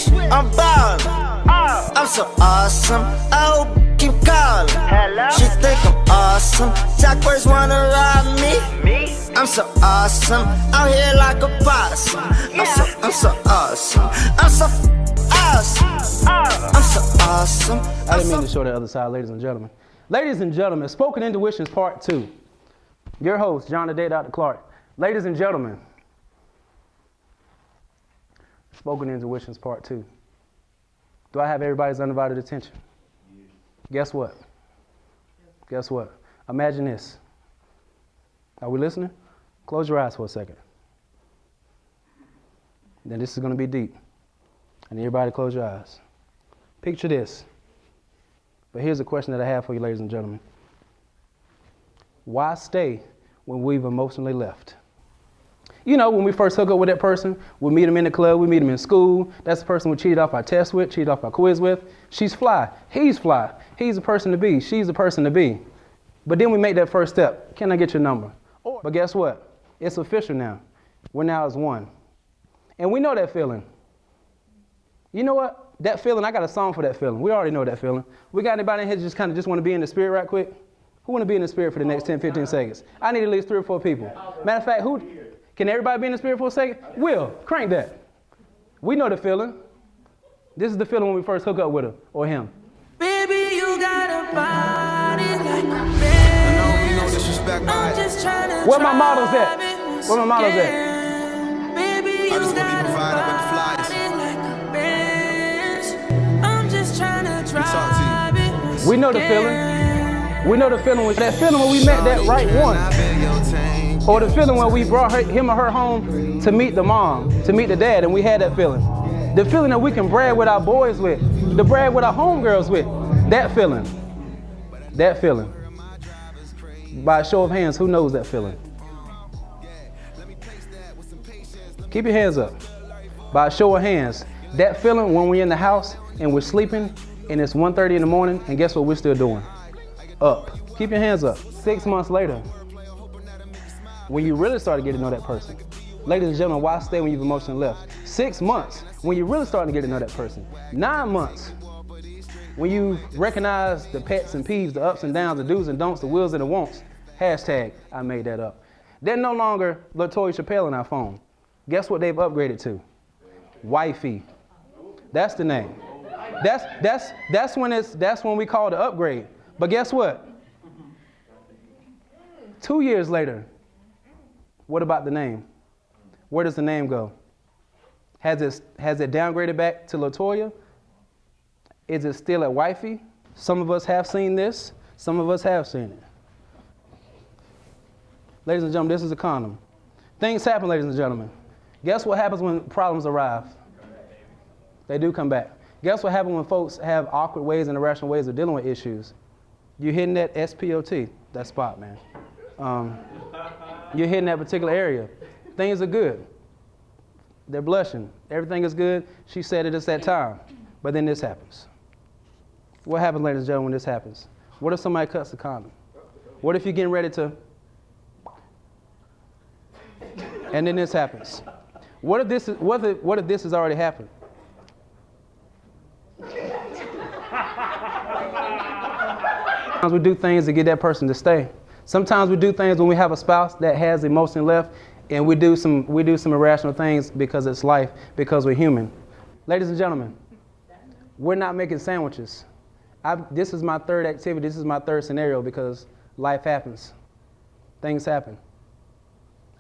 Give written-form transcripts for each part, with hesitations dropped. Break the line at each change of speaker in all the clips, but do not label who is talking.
switch, I'm ballin'. I'm so awesome, I hope keep calling. She think I'm awesome, Jackbirds wanna rob me. I'm so awesome, out here like a possum. I'm so awesome, I'm so awesome. I'm so awesome.
I didn't mean to show the other side, ladies and gentlemen. Ladies and gentlemen, Spoken Intuitions Part 2. Your host, John the Day, Dr. Clark. Ladies and gentlemen, Spoken Intuitions Part 2. Do I have everybody's undivided attention? Guess what? Guess what? Imagine this. Are we listening? Close your eyes for a second. Then this is going to be deep. I need everybody to close your eyes. Picture this. But here's a question that I have for you, ladies and gentlemen. Why stay when we've emotionally left? You know, when we first hook up with that person, we meet them in the club, we meet them in school. That's the person we cheated off our test with, cheated off our quiz with. She's fly. He's fly. He's the person to be. She's the person to be. But then we make that first step. Can I get your number? But guess what? It's official now. We're now as one. And we know that feeling. You know what? That feeling, I got a song for that feeling. We already know that feeling. We got anybody in here just kind of just want to be in the spirit right quick? Who want to be in the spirit for the next 10, 15 seconds? I need at least 3 or 4 people. Matter of fact, who? Can everybody be in the spirit for a second? Will, crank that. We know the feeling. This is the feeling when we first hook up with her or him.
Baby, you got a body like a man.
I know disrespect.
I'm just trying to
Where my models at? Where my models at?
Baby,
I
you
just want to be
got a
provided with the flies.
body like a man. I'm just trying to
talk to
drive it.
We know the feeling. We know the feeling. That feeling when we met that right one. Or the feeling when we brought him or her home to meet the mom, to meet the dad, and we had that feeling. The feeling that we can brag with our boys with, the brag with our homegirls with. That feeling. That feeling. By a show of hands, who knows that feeling? Keep your hands up. By a show of hands, that feeling when we're in the house and we're sleeping and it's 1:30 in the morning, and guess what we're still doing? Up. Keep your hands up. 6 months later, when you really start to get to know that person. Ladies and gentlemen, why stay when you've emotionally left? 6 months, when you're really starting to get to know that person. 9 months, when you recognize the pets and peeves, the ups and downs, the do's and don'ts, the wills and the wants. Hashtag, I made that up. They're no longer LaToya Chappelle in our phone. Guess what they've upgraded to? Wifey. That's the name. That's when we call the upgrade. But guess what? 2 years later, what about the name? Where does the name go? Has it downgraded back to LaToya? Is it still at wifey? Some of us have seen this. Some of us have seen it. Ladies and gentlemen, this is a condom. Things happen, ladies and gentlemen. Guess what happens when problems arrive? They do come back. Guess what happens when folks have awkward ways and irrational ways of dealing with issues? You're hitting that SPOT, that spot, man. You're hitting that particular area. Things are good. They're blushing. Everything is good. She said it is that time. But then this happens. What happens, ladies and gentlemen, when this happens? What if somebody cuts the condom? What if you're getting ready to? And then this happens. What if this has already happened? Sometimes we do things to get that person to stay. Sometimes we do things when we have a spouse that has emotion left, and we do some irrational things because it's life, because we're human. Ladies and gentlemen, we're not making sandwiches. This is my third activity. This is my third scenario because life happens. Things happen.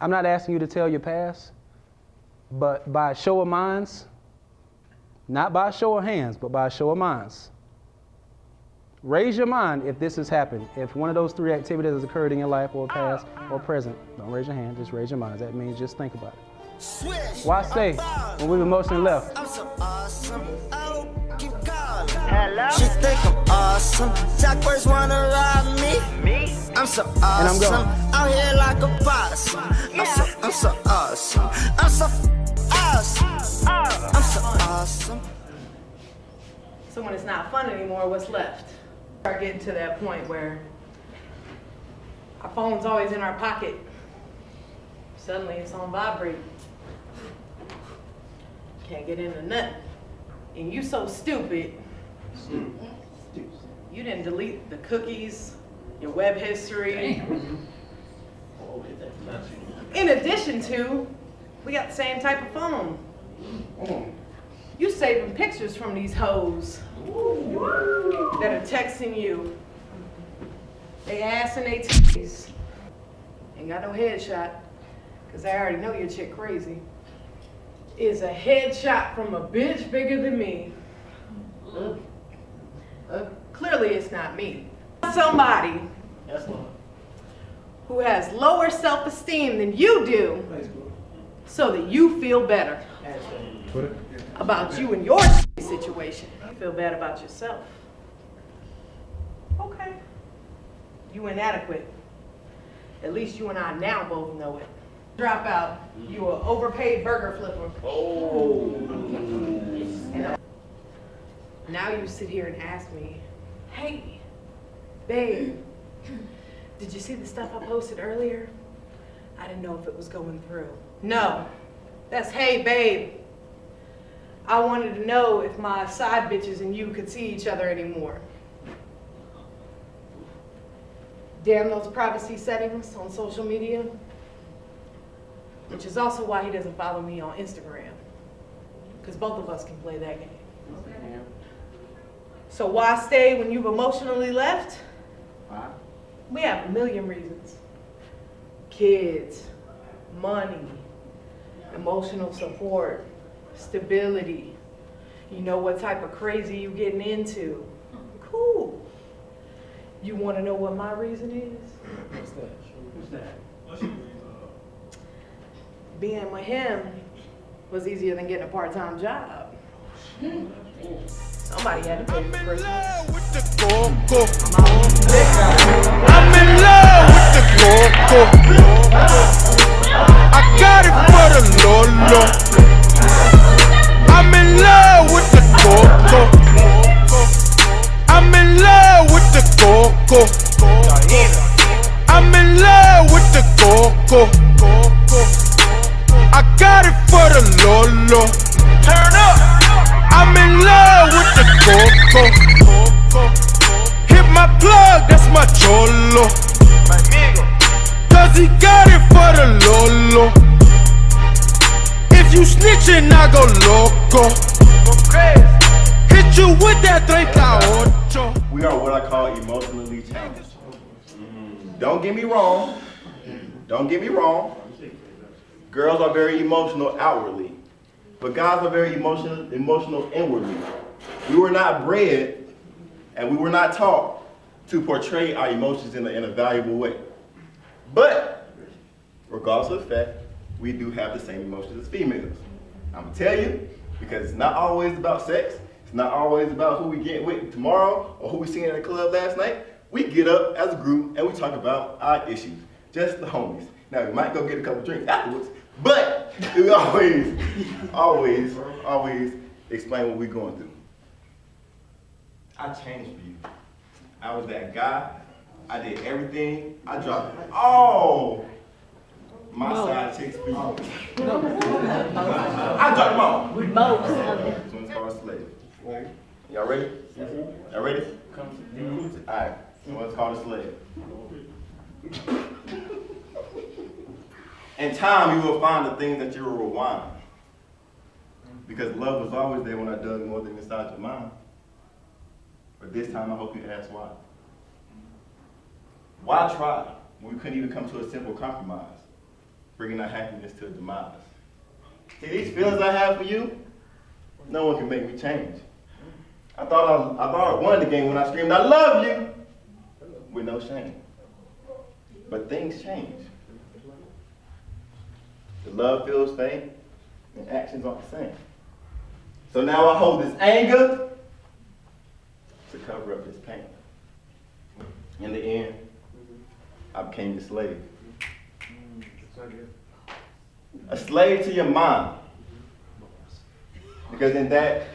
I'm not asking you to tell your past, but by a show of minds, not by a show of hands, but by a show of minds. Raise your mind if this has happened. If one of those 3 activities has occurred in your life or past or present, don't raise your hand, just raise your minds. That means just think about it. Why stay when we've emotionally left?
I'm so awesome, oh, keep calling. She think I'm awesome, Jackbirds wanna rob me. I'm so awesome, out here like a possum. I'm so awesome, I'm so awesome, I'm so awesome.
So when it's not fun anymore, what's left? Start getting to that point where our phone's always in our pocket. Suddenly it's on vibrate. Can't get into nothing. And you so stupid, you didn't delete the cookies, your web history. In addition to, we got the same type of phone. You saving pictures from these hoes that are texting you. They ass and they titties. Ain't got no headshot, cause I already know your chick crazy. Is a headshot from a bitch bigger than me. Clearly it's not me. Somebody who has lower self-esteem than you do, so that you feel better about you and your situation. You feel bad about yourself. Okay. You inadequate. At least you and I now both know it. Drop out. You an overpaid burger flipper. And now you sit here and ask me, hey, babe, did you see the stuff I posted earlier? I didn't know if it was going through. No, that's hey, babe. I wanted to know if my side bitches and you could see each other anymore. Damn those privacy settings on social media. Which is also why he doesn't follow me on Instagram. Because both of us can play that game. Okay. So why stay when you've emotionally left? Why? We have a million reasons. Kids, money, emotional support, stability. You know what type of crazy you getting into. Cool. You want to know what my reason is?
What's that? Who's that? What's your reason?
Being with him was easier than getting a part-time job. Somebody had to pay for Christmas.
I'm in love with the coco. I got it for the Lolo. I'm in love with the coco. I'm in love with the coco. I'm in love with the coco. I got it for the Lolo. Turn up. I'm in love with the coco. Hit my plug, that's my cholo. Cause he got it for the Lolo. If you snitchin', I go loco. Hit you with that 38.
We are what I call emotionally challenged. Don't get me wrong. Don't get me wrong. Girls are very emotional outwardly, but guys are very emotional inwardly. We were not bred and we were not taught to portray our emotions in a valuable way. But, regardless of the fact, we do have the same emotions as females. I'm gonna tell you, because it's not always about sex, it's not always about who we get with tomorrow or who we seen at the club last night. We get up as a group and we talk about our issues, just the homies. Now, we might go get a couple drinks afterwards, but we always explain what we're going through. I changed for you. I was that guy. I did everything. I dropped all my side chicks for you. I dropped them all. This one's called a slave. Y'all ready? Y'all ready? All right. This one's called a slave. In time, you will find the things that you will rewind. Because love was always there when I dug more than inside your mind. But this time, I hope you ask why. Why try when we couldn't even come to a simple compromise, bringing our happiness to a demise? See, these feelings I have for you, no one can make me change. I thought I won the game when I screamed, I love you, with no shame. But things change. The love feels faint, and actions aren't the same. So now I hold this anger to cover up this pain. In the end, I became your slave. A slave to your mind. Because in that,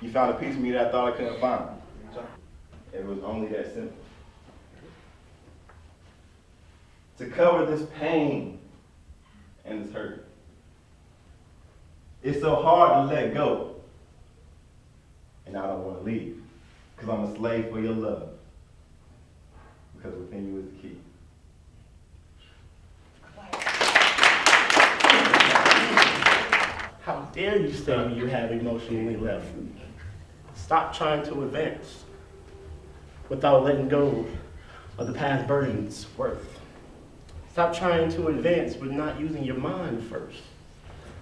you found a piece of me that I thought I couldn't find. It was only that simple. To cover this pain and this hurt. It's so hard to let go and I don't want to leave. Because I'm a slave for your love. Because within you is the key.
How dare you say you have emotionally left? Stop trying to advance without letting go of the past burden's worth. Stop trying to advance with not using your mind first.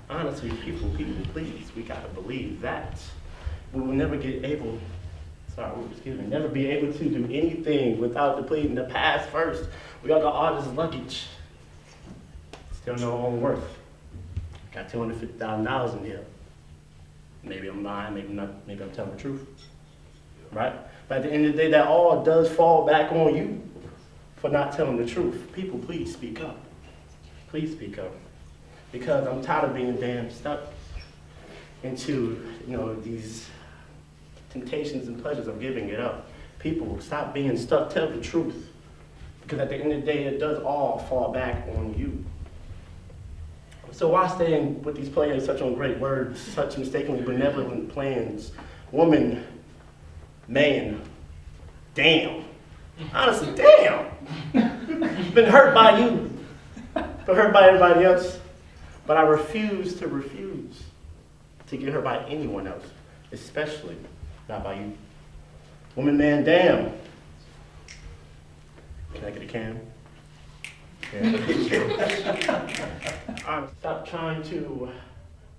Honestly, people, please, we gotta believe that. We will never never be able to do anything without depleting the past first. We got all this luggage. Still no own worth. Got $250,000 in here. Maybe I'm lying, maybe not, maybe I'm telling the truth. Right? But at the end of the day, that all does fall back on you for not telling the truth. People, please speak up. Please speak up. Because I'm tired of being damn stuck into, these temptations and pleasures of giving it up. People, stop being stuck, tell the truth. Because at the end of the day, it does all fall back on you. So why stay with these players such on great words, such mistakenly benevolent plans? Woman, man, damn. Honestly, damn. Been hurt by you. Been hurt by everybody else. But I refuse to get hurt by anyone else, especially not by you. Woman, man, damn. Can I get a can? Stop trying to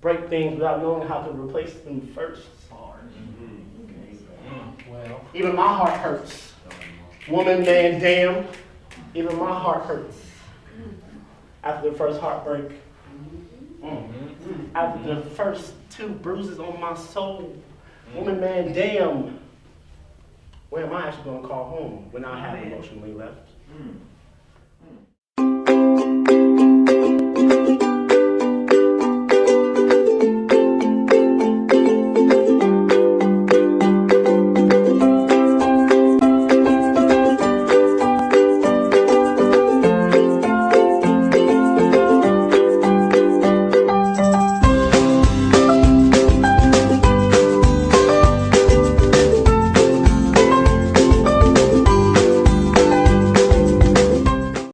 break things without knowing how to replace them first. Even my heart hurts. Woman, man, damn. Even my heart hurts. After the first heartbreak. After the first 2 bruises on my soul. Woman, man, damn. Where am I actually going to call home when I have emotionally left?